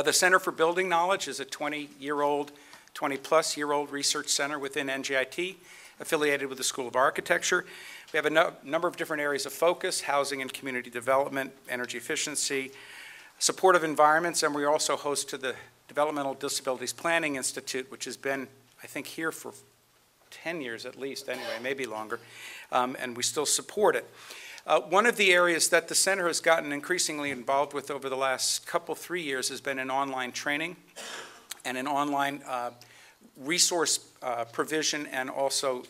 The Center for Building Knowledge is a 20-plus-year-old research center within NJIT, affiliated with the School of Architecture. We have a number of different areas of focus: housing and community development, energy efficiency, supportive environments, and we also host to the Developmental Disabilities Planning Institute, which has been, I think, here for 10 years at least, anyway, maybe longer, and we still support it. One of the areas that the center has gotten increasingly involved with over the last 3 years has been in online training and in online resource provision, and also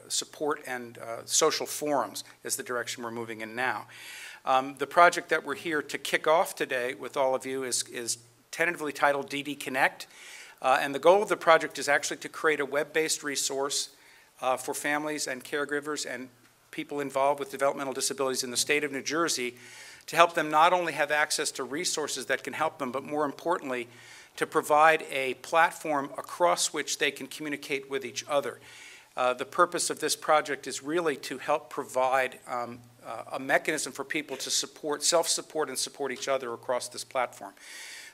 support and social forums is the direction we're moving in now. The project that we're here to kick off today with all of you is tentatively titled DD Connect, and the goal of the project is actually to create a web-based resource for families and caregivers and people involved with developmental disabilities in the state of New Jersey, to help them not only have access to resources that can help them, but more importantly, to provide a platform across which they can communicate with each other. The purpose of this project is really to help provide a mechanism for people to self-support and support each other across this platform.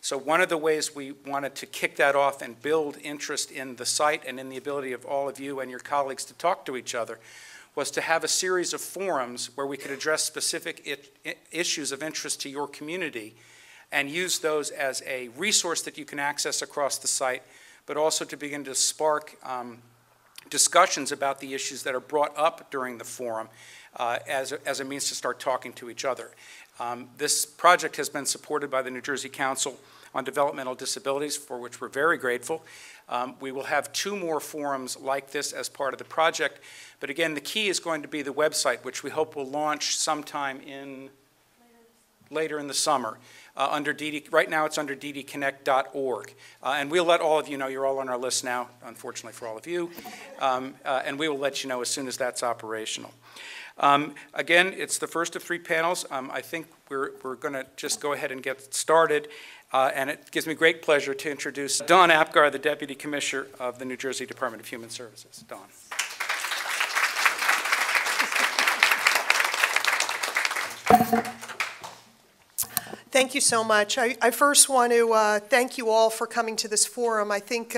So one of the ways we wanted to kick that off and build interest in the site and in the ability of all of you and your colleagues to talk to each other was to have a series of forums where we could address specific issues of interest to your community and use those as a resource that you can access across the site, but also to begin to spark discussions about the issues that are brought up during the forum as a means to start talking to each other. This project has been supported by the New Jersey Council on Developmental Disabilities, for which we're very grateful. We will have 2 more forums like this as part of the project, but again, the key is going to be the website, which we hope will launch sometime later in the summer. Under DD, right now it's under ddconnect.org. And we'll let all of you know, you're all on our list now, unfortunately for all of you, and we will let you know as soon as that's operational. Again, it's the first of 3 panels. I think we're going to just go ahead and get started, and it gives me great pleasure to introduce Dawn Apgar, the Deputy Commissioner of the New Jersey Department of Human Services. Dawn. Thank you so much. I first want to thank you all for coming to this forum. I think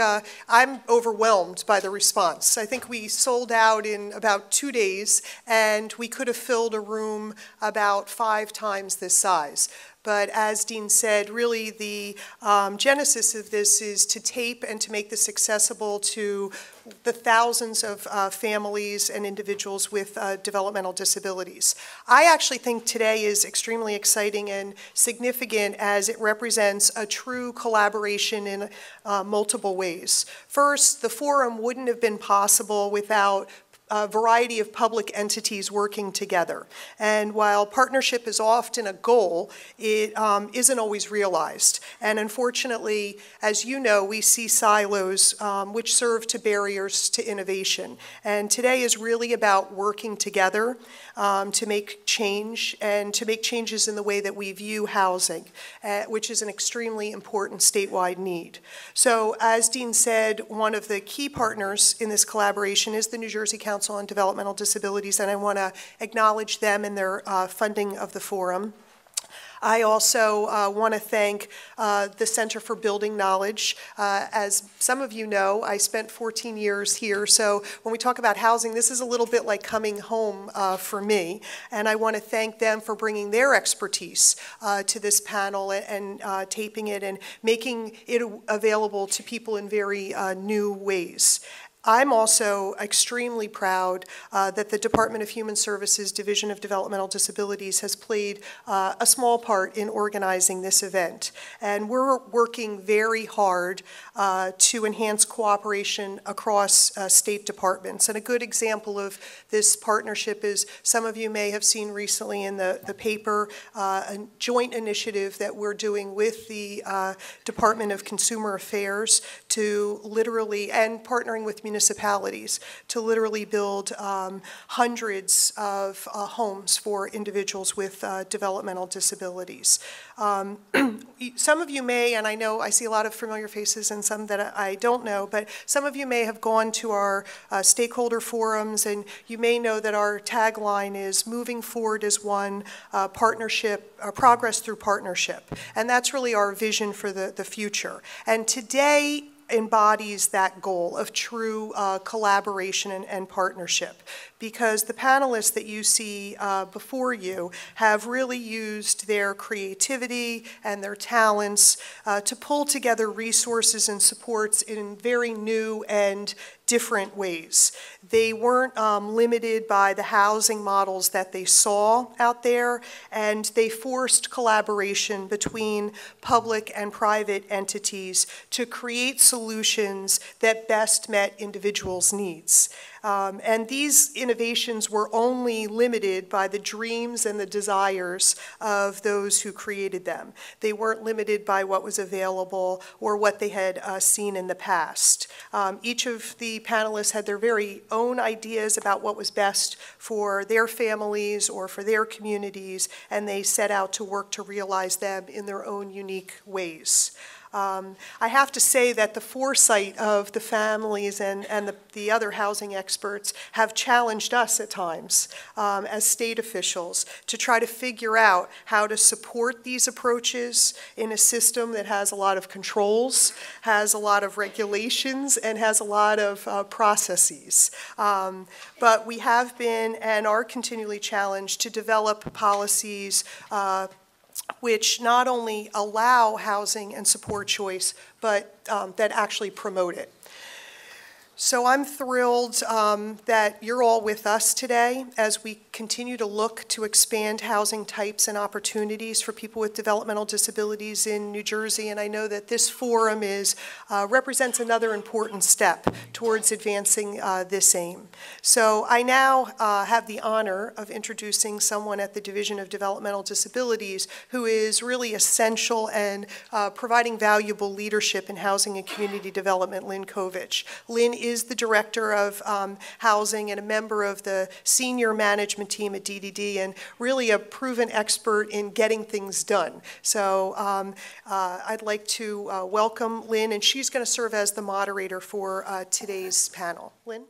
I'm overwhelmed by the response. I think we sold out in about 2 days, and we could have filled a room about 5 times this size. But as Deane said, really the genesis of this is to tape and to make this accessible to the thousands of families and individuals with developmental disabilities. I actually think today is extremely exciting and significant, as it represents a true collaboration in multiple ways. First, the forum wouldn't have been possible without a variety of public entities working together. And while partnership is often a goal, it isn't always realized. And unfortunately, as you know, we see silos which serve to barriers to innovation. And today is really about working together to make change and to make changes in the way that we view housing, which is an extremely important statewide need. So as Deane said, one of the key partners in this collaboration is the New Jersey Council on Developmental Disabilities, and I want to acknowledge them in their funding of the forum. I also want to thank the Center for Building Knowledge. As some of you know, I spent 14 years here, so when we talk about housing, this is a little bit like coming home for me, and I want to thank them for bringing their expertise to this panel and taping it and making it available to people in very new ways. I'm also extremely proud that the Department of Human Services Division of Developmental Disabilities has played a small part in organizing this event. And we're working very hard to enhance cooperation across state departments. And a good example of this partnership is, some of you may have seen recently in the paper, a joint initiative that we're doing with the Department of Consumer Affairs to literally, and partnering with municipalities to literally build hundreds of homes for individuals with developmental disabilities. Some of you may, and I know I see a lot of familiar faces and some that I don't know, but some of you may have gone to our stakeholder forums, and you may know that our tagline is moving forward as one, partnership, progress through partnership. And that's really our vision for the future. And today embodies that goal of true collaboration and partnership, because the panelists that you see before you have really used their creativity and their talents to pull together resources and supports in very new and different ways. They weren't limited by the housing models that they saw out there, and they forced collaboration between public and private entities to create solutions that best met individuals' needs. And these innovations were only limited by the dreams and the desires of those who created them. They weren't limited by what was available or what they had seen in the past. Each of the panelists had their very own ideas about what was best for their families or for their communities, and they set out to work to realize them in their own unique ways. I have to say that the foresight of the families and the other housing experts have challenged us at times as state officials to try to figure out how to support these approaches in a system that has a lot of controls, has a lot of regulations, and has a lot of processes. But we have been and are continually challenged to develop policies which not only allow housing and support choice, but that actually promote it. So I'm thrilled that you're all with us today as we continue to look to expand housing types and opportunities for people with developmental disabilities in New Jersey. And I know that this forum represents another important step towards advancing this aim. So I now have the honor of introducing someone at the Division of Developmental Disabilities who is really essential and providing valuable leadership in housing and community development, Lynn Kovich. Lynn is the Director of Housing and a member of the senior management team at DDD, and really a proven expert in getting things done. So I'd like to welcome Lynn, and she's going to serve as the moderator for today's panel. Lynn?